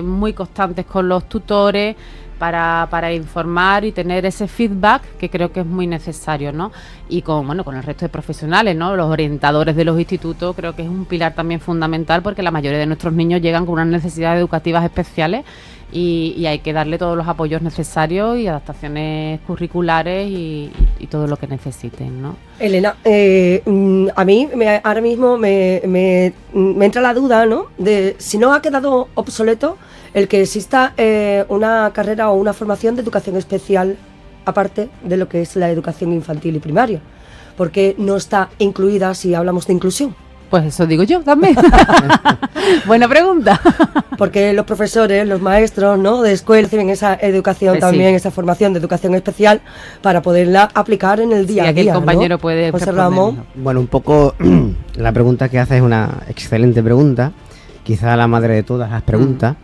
muy constantes con los tutores, para informar y tener ese feedback que creo que es muy necesario, ¿no? Y con el resto de profesionales, ¿no? Los orientadores de los institutos, creo que es un pilar también fundamental, porque la mayoría de nuestros niños llegan con unas necesidades educativas especiales y hay que darle todos los apoyos necesarios y adaptaciones curriculares y todo lo que necesiten, ¿no? Elena, a mí ahora mismo me entra la duda, ¿no? De si no ha quedado obsoleto el que exista una carrera o una formación de educación especial aparte de lo que es la educación infantil y primaria, porque no está incluida si hablamos de inclusión. Pues eso digo yo también. Buena pregunta. Porque los profesores, los maestros, ¿no?, de escuela reciben esa educación también, sí, esa formación de educación especial para poderla aplicar en el día a día. Aquí el compañero, ¿no?, puede José Ramón. Bueno, un poco la pregunta que hace es una excelente pregunta, quizá la madre de todas las preguntas,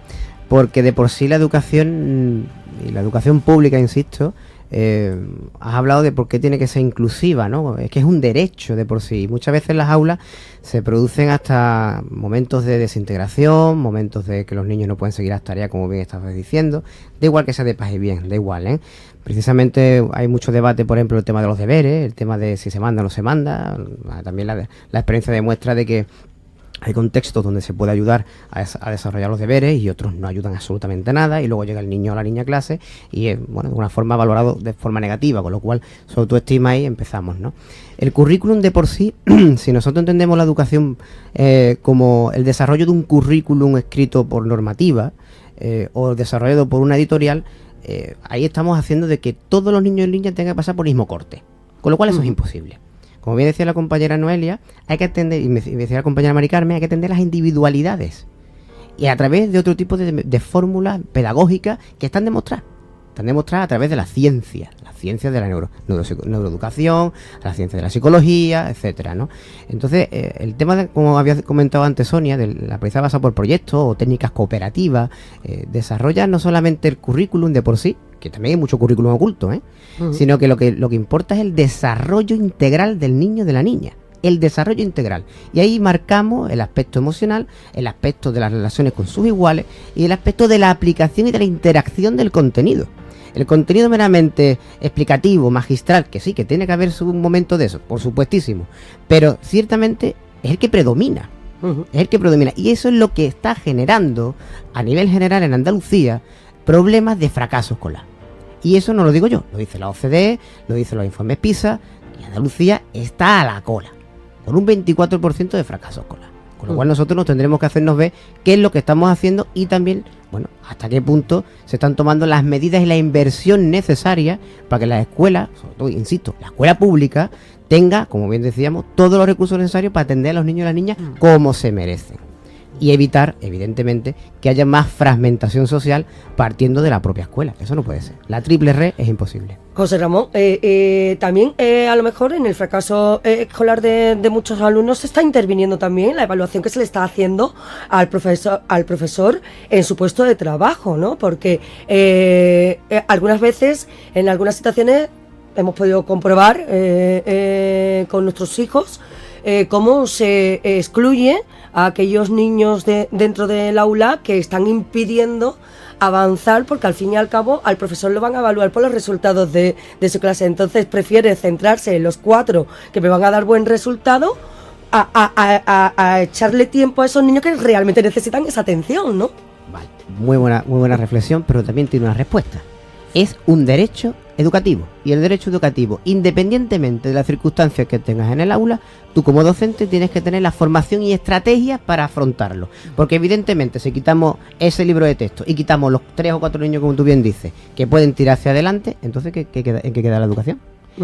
porque de por sí la educación, y la educación pública, insisto, has hablado de por qué tiene que ser inclusiva, ¿no? Es que es un derecho de por sí. Muchas veces en las aulas se producen hasta momentos de desintegración, momentos de que los niños no pueden seguir las tareas, como bien estabas diciendo. Da igual que sea de paz y bien, da igual, ¿eh? Precisamente hay mucho debate, por ejemplo, el tema de los deberes, el tema de si se manda o no se manda. También la experiencia demuestra de que hay contextos donde se puede ayudar a desarrollar los deberes y otros no ayudan absolutamente nada, y luego llega el niño o la niña a clase y es, bueno, de una forma valorado de forma negativa, con lo cual su autoestima ahí empezamos, ¿no? El currículum de por sí, si nosotros entendemos la educación como el desarrollo de un currículum escrito por normativa o desarrollado por una editorial, ahí estamos haciendo de que todos los niños y niñas tengan que pasar por el mismo corte, con lo cual eso es imposible. Como bien decía la compañera Noelia, hay que atender, y me decía la compañera Mari Carmen, hay que atender las individualidades. Y a través de otro tipo de fórmulas pedagógicas que están demostradas. Están demostradas a través de la ciencia de la neuroeducación, la ciencia de la psicología, etcétera, ¿no? Entonces, el tema de, como había comentado antes Sonia, de la aprendizaje basado por proyectos o técnicas cooperativas, desarrolla no solamente el currículum de por sí, que también hay mucho currículum oculto, sino que lo que importa es el desarrollo integral del niño y de la niña. El desarrollo integral. Y ahí marcamos el aspecto emocional, el aspecto de las relaciones con sus iguales y el aspecto de la aplicación y de la interacción del contenido. El contenido meramente explicativo, magistral, que sí, que tiene que haber un momento de eso, por supuestísimo, pero ciertamente es el que predomina. Es el que predomina. Y eso es lo que está generando a nivel general en Andalucía problemas de fracaso escolar. Y eso no lo digo yo, lo dice la OCDE, lo dicen los informes PISA, y Andalucía está a la cola, con un 24% de fracaso escolar. Con lo cual nosotros nos tendremos que hacernos ver qué es lo que estamos haciendo y también, bueno, hasta qué punto se están tomando las medidas y la inversión necesaria para que la escuela, sobre todo, insisto, la escuela pública, tenga, como bien decíamos, todos los recursos necesarios para atender a los niños y las niñas como se merecen. Y evitar, evidentemente, que haya más fragmentación social partiendo de la propia escuela. Eso no puede ser. La triple red es imposible. José Ramón, también a lo mejor en el fracaso escolar de muchos alumnos se está interviniendo también la evaluación que se le está haciendo al profesor en su puesto de trabajo, ¿no? Porque algunas veces, en algunas situaciones, hemos podido comprobar con nuestros hijos cómo se excluye a aquellos niños dentro del aula que están impidiendo avanzar, porque al fin y al cabo al profesor lo van a evaluar por los resultados de su clase. Entonces prefiere centrarse en los 4 que me van a dar buen resultado a echarle tiempo a esos niños que realmente necesitan esa atención, ¿no? Vale, muy buena reflexión, pero también tiene una respuesta. Es un derecho educativo, y el derecho educativo, independientemente de las circunstancias que tengas en el aula, tú como docente tienes que tener la formación y estrategias para afrontarlo, porque evidentemente si quitamos ese libro de texto y quitamos los 3 o 4 niños, como tú bien dices, que pueden tirar hacia adelante, entonces ¿en qué queda la educación?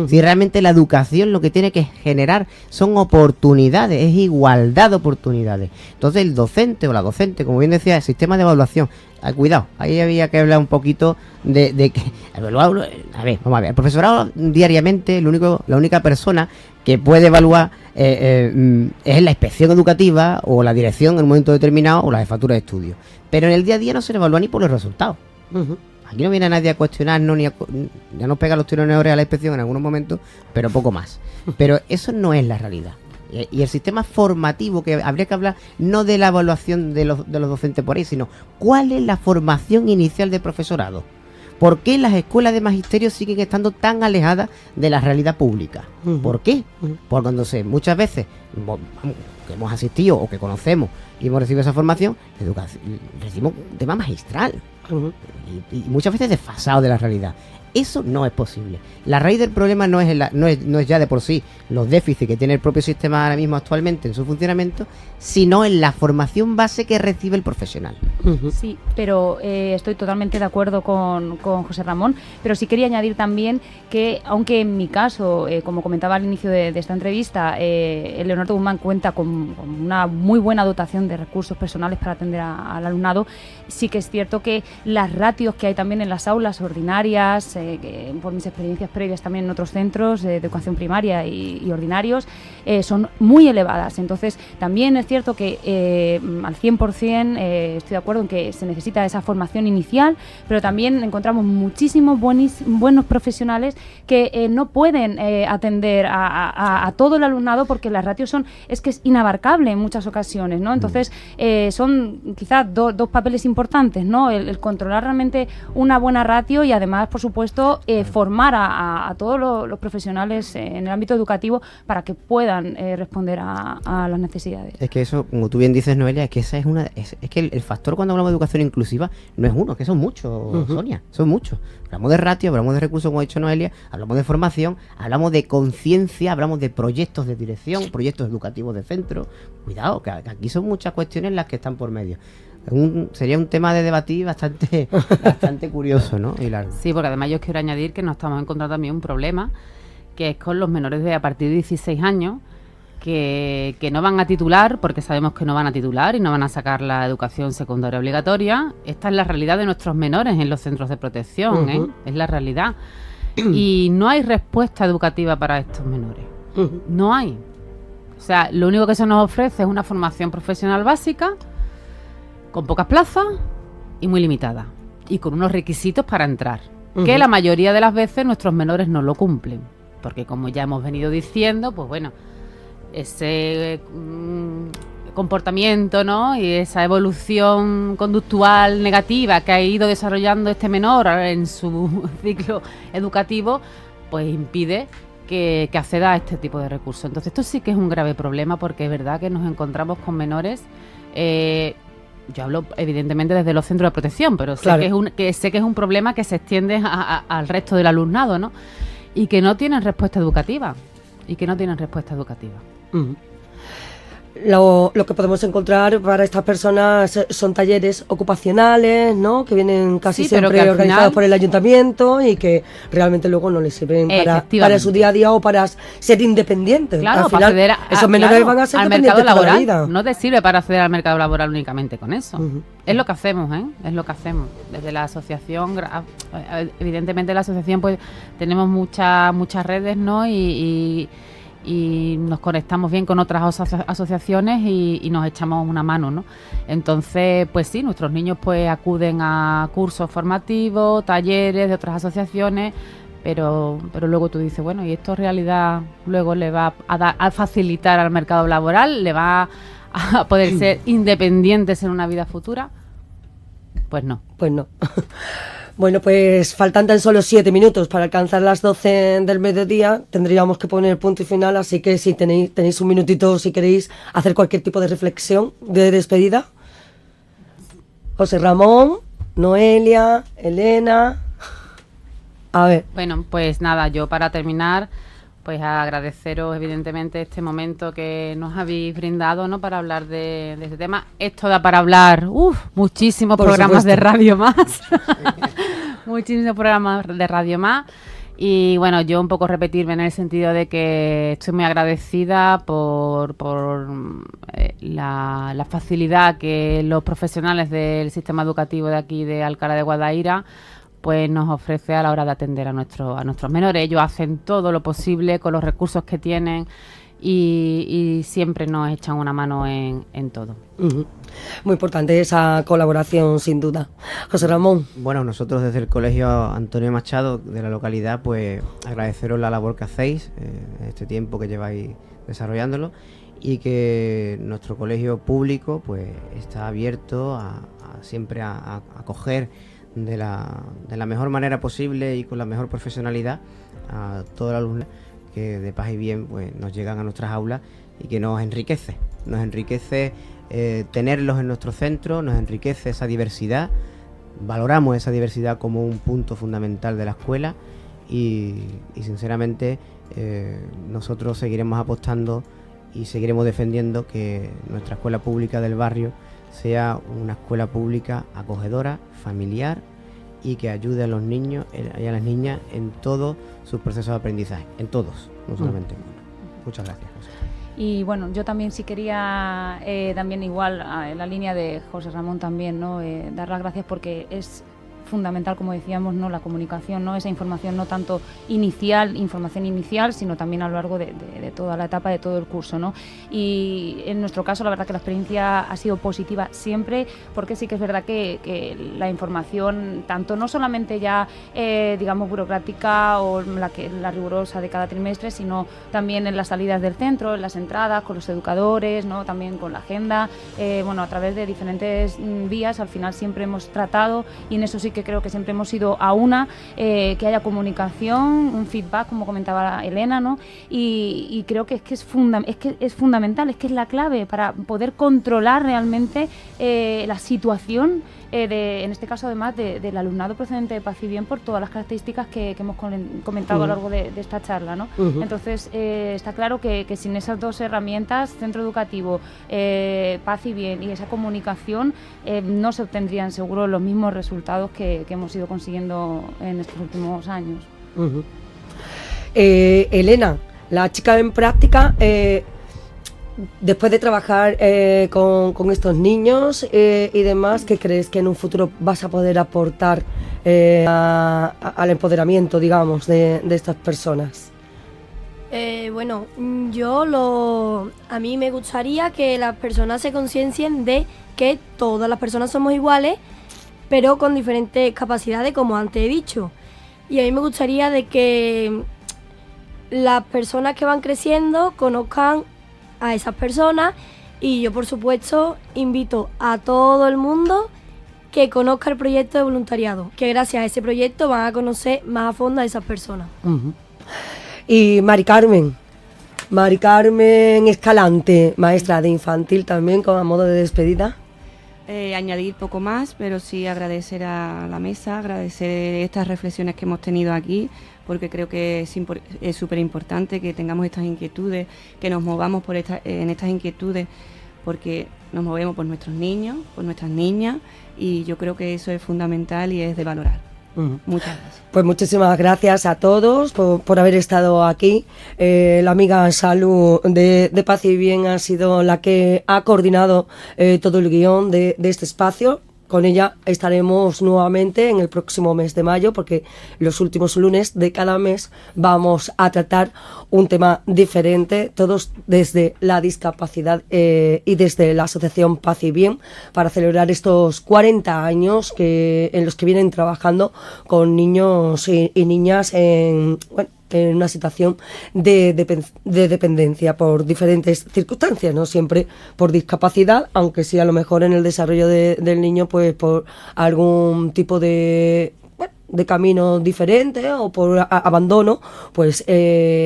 Si realmente la educación lo que tiene que generar son oportunidades, es igualdad de oportunidades. Entonces el docente o la docente, como bien decía, el sistema de evaluación, cuidado, ahí había que hablar un poquito de que, a ver, vamos a ver, el profesorado diariamente, la única persona que puede evaluar es la inspección educativa o la dirección en un momento determinado o la jefatura de estudio. Pero en el día a día no se le evalúa ni por los resultados. Aquí no viene nadie a cuestionarnos, ya nos pega los tironeadores a la inspección en algunos momentos, pero poco más. Pero eso no es la realidad. Y el sistema formativo, que habría que hablar no de la evaluación de los docentes por ahí, sino cuál es la formación inicial del profesorado. ¿Por qué las escuelas de magisterio siguen estando tan alejadas de la realidad pública? ¿Por qué? Porque muchas veces que hemos asistido o que conocemos y hemos recibido esa formación, recibimos un tema magistral y muchas veces desfasado de la realidad. Eso no es posible. La raíz del problema no es ya de por sí los déficits que tiene el propio sistema ahora mismo actualmente en su funcionamiento, sino en la formación base que recibe el profesional. Sí, pero estoy totalmente de acuerdo con José Ramón, pero sí quería añadir también que, aunque en mi caso, como comentaba al inicio de esta entrevista, el Leonardo Guzmán cuenta con una muy buena dotación de recursos personales para atender al alumnado, sí que es cierto que las ratios que hay también en las aulas ordinarias, que por mis experiencias previas también en otros centros de educación primaria y ordinarios, son muy elevadas. Entonces, también es cierto que al 100% estoy de acuerdo en que se necesita esa formación inicial, pero también encontramos muchísimos buenos profesionales que no pueden atender a todo el alumnado porque las ratios es inabarcable en muchas ocasiones, ¿no? Entonces, son quizás dos papeles importantes, ¿no? El controlar realmente una buena ratio y además, por supuesto, formar a todos los profesionales en el ámbito educativo para que puedan responder a las necesidades. Es que eso, como tú bien dices, Noelia, es que esa es que el factor cuando hablamos de educación inclusiva no es uno, que son muchos, Sonia, son muchos. Hablamos de ratio, hablamos de recursos, como ha dicho Noelia, hablamos de formación, hablamos de conciencia, hablamos de proyectos de dirección, proyectos educativos de centro. Cuidado, que aquí son muchas cuestiones las que están por medio. Sería un tema de debatir bastante curioso, ¿no? Y largo. Sí, porque además yo quiero añadir que nos estamos encontrando también un problema, que es con los menores de a partir de 16 años, que no van a titular, porque sabemos que no van a titular y no van a sacar la educación secundaria obligatoria. Esta es la realidad de nuestros menores en los centros de protección, es la realidad. Y no hay respuesta educativa para estos menores. No hay. O sea, lo único que se nos ofrece es una formación profesional básica, con pocas plazas y muy limitada, y con unos requisitos para entrar, que la mayoría de las veces nuestros menores no lo cumplen, porque como ya hemos venido diciendo, pues bueno, ese comportamiento, ¿no? Y esa evolución conductual negativa que ha ido desarrollando este menor en su ciclo educativo, pues impide que acceda a este tipo de recursos. Entonces esto sí que es un grave problema, porque es verdad que nos encontramos con menores, yo hablo evidentemente desde los centros de protección, pero sé, claro, sé que es un problema que se extiende al resto del alumnado, ¿no? Y que no tienen respuesta educativa. Lo que podemos encontrar para estas personas son talleres ocupacionales, ¿no? Que vienen casi siempre organizados por el ayuntamiento y que realmente luego no les sirven para su día a día o para ser independientes. Claro, al final, para acceder esos menores van a ser al mercado laboral. No te sirve para acceder al mercado laboral únicamente con eso. Es lo que hacemos, es lo que hacemos. Desde la asociación, evidentemente la asociación, pues tenemos muchas redes, ¿no? Y nos conectamos bien con otras asociaciones y nos echamos una mano, ¿no? Entonces, pues sí, nuestros niños pues acuden a cursos formativos, talleres de otras asociaciones, pero luego tú dices, bueno, ¿y esto en realidad luego le va a facilitar al mercado laboral? ¿Le va a poder ser independientes en una vida futura? Pues no. Pues no. Bueno, pues faltan tan solo 7 minutos para alcanzar las 12 del mediodía. Tendríamos que poner punto y final, así que si tenéis un minutito, si queréis hacer cualquier tipo de reflexión de despedida. José Ramón, Noelia, Elena. A ver. Bueno, pues nada, yo para terminar, pues agradeceros evidentemente este momento que nos habéis brindado, ¿no? Para hablar de este tema. Esto da para hablar, muchísimos programas de Radio Más. Muchísimos programas de Radio Más. Y bueno, yo un poco repetirme en el sentido de que estoy muy agradecida por la facilidad que los profesionales del sistema educativo de aquí de Alcalá de Guadaira pues nos ofrece a la hora de atender a nuestros menores. Ellos hacen todo lo posible con los recursos que tienen y siempre nos echan una mano en todo. Uh-huh. Muy importante esa colaboración, sin duda. José Ramón. Bueno, nosotros desde el Colegio Antonio Machado de la localidad, pues agradeceros la labor que hacéis, este tiempo que lleváis desarrollándolo, y que nuestro colegio público pues está abierto siempre a acoger de la mejor manera posible y con la mejor profesionalidad a todos los alumnos que de paz y bien pues nos llegan a nuestras aulas y que nos enriquece tenerlos en nuestro centro, nos enriquece esa diversidad, valoramos esa diversidad como un punto fundamental de la escuela y sinceramente nosotros seguiremos apostando y seguiremos defendiendo que nuestra escuela pública del barrio sea una escuela pública acogedora, familiar y que ayude a los niños y a las niñas en todos sus procesos de aprendizaje, en todos, no solamente en uno. Muchas gracias, José. Y bueno, yo también sí quería, también igual en la línea de José Ramón también, ¿no? Dar las gracias porque es fundamental, como decíamos, ¿no? La comunicación, ¿no? Esa información no tanto información inicial, sino también a lo largo de toda la etapa, de todo el curso, ¿no? Y en nuestro caso, la verdad que la experiencia ha sido positiva siempre, porque sí que es verdad que la información, tanto no solamente ya, digamos, burocrática o la rigurosa de cada trimestre, sino también en las salidas del centro, en las entradas, con los educadores, ¿no? También con la agenda, bueno, a través de diferentes vías, al final siempre hemos tratado, y en eso sí que creo que siempre hemos ido a una, que haya comunicación, un feedback, como comentaba Elena, ¿no? Y creo que es fundamental, es que es la clave para poder controlar realmente la situación, en este caso además del alumnado procedente de Paz y Bien, por todas las características que hemos comentado a lo largo de esta charla, ¿no? Entonces está claro que sin esas dos herramientas, centro educativo, Paz y Bien y esa comunicación, no se obtendrían seguro los mismos resultados que hemos ido consiguiendo en estos últimos años. Elena, la chica en práctica, después de trabajar con estos niños y demás, ¿qué crees que en un futuro vas a poder aportar al empoderamiento, digamos, de estas personas? Bueno, a mí me gustaría que las personas se conciencien de que todas las personas somos iguales, pero con diferentes capacidades, como antes he dicho. Y a mí me gustaría de que las personas que van creciendo conozcan a esas personas, y yo, por supuesto, invito a todo el mundo que conozca el proyecto de voluntariado, que gracias a ese proyecto van a conocer más a fondo a esas personas. Y Mari Carmen Escalante, maestra de infantil también, con a modo de despedida. Añadir poco más, pero sí agradecer a la mesa, agradecer estas reflexiones que hemos tenido aquí, porque creo que es súper importante que tengamos estas inquietudes, que nos movamos en estas inquietudes, porque nos movemos por nuestros niños, por nuestras niñas, y yo creo que eso es fundamental y es de valorar. Muchas gracias. Pues muchísimas gracias a todos por haber estado aquí. La amiga Salud de Paz y Bien ha sido la que ha coordinado todo el guión de este espacio. Con ella estaremos nuevamente en el próximo mes de mayo, porque los últimos lunes de cada mes vamos a tratar un tema diferente, todos desde la discapacidad y desde la Asociación Paz y Bien, para celebrar estos 40 años en los que vienen trabajando con niños y niñas en una situación de dependencia por diferentes circunstancias, no siempre por discapacidad, aunque sí a lo mejor en el desarrollo del niño pues por algún tipo de camino diferente o por abandono, pues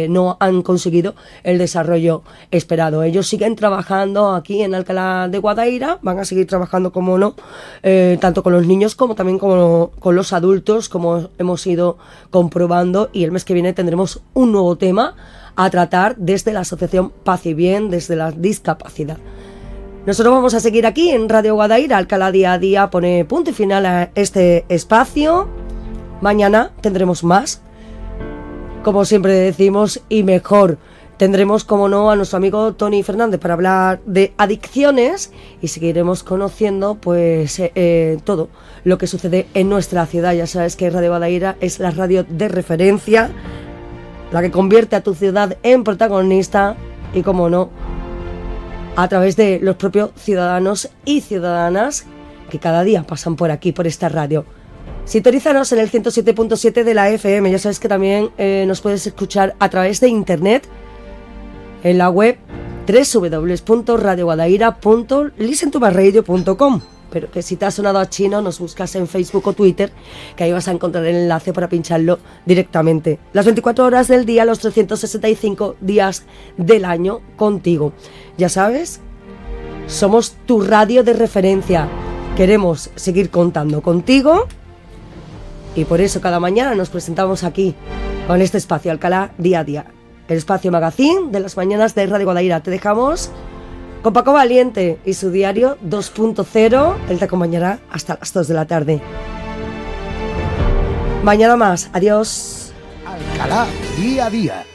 no han conseguido el desarrollo esperado. Ellos siguen trabajando aquí en Alcalá de Guadaira, van a seguir trabajando, como no, tanto con los niños como también con los adultos, como hemos ido comprobando, y el mes que viene tendremos un nuevo tema a tratar desde la Asociación Paz y Bien, desde la discapacidad. Nosotros vamos a seguir aquí en Radio Guadaira. Alcalá Día a Día pone punto y final a este espacio. Mañana tendremos más. como siempre decimos, y mejor. Tendremos, como no, a nuestro amigo Tony Fernández para hablar de adicciones y seguiremos conociendo pues todo lo que sucede en nuestra ciudad. Ya sabes que Radio Guadaira es la radio de referencia, la que convierte a tu ciudad en protagonista y, como no, a través de los propios ciudadanos y ciudadanas que cada día pasan por aquí, por esta radio. Sintonízanos en el 107.7 de la FM. Ya sabes que también nos puedes escuchar a través de internet en la web www.radioguadaira.listentobarradio.com. Pero que si te ha sonado a chino, nos buscas en Facebook o Twitter, que ahí vas a encontrar el enlace para pincharlo directamente. Las 24 horas del día, los 365 días del año, contigo. Ya sabes, somos tu radio de referencia. Queremos seguir contando contigo y por eso cada mañana nos presentamos aquí con este espacio Alcalá Día a Día, el espacio magazine de las mañanas de Radio Guadaira. Te dejamos con Paco Valiente y su diario 2.0. Él te acompañará hasta las 2 de la tarde. Mañana más. Adiós. Alcalá Día a Día.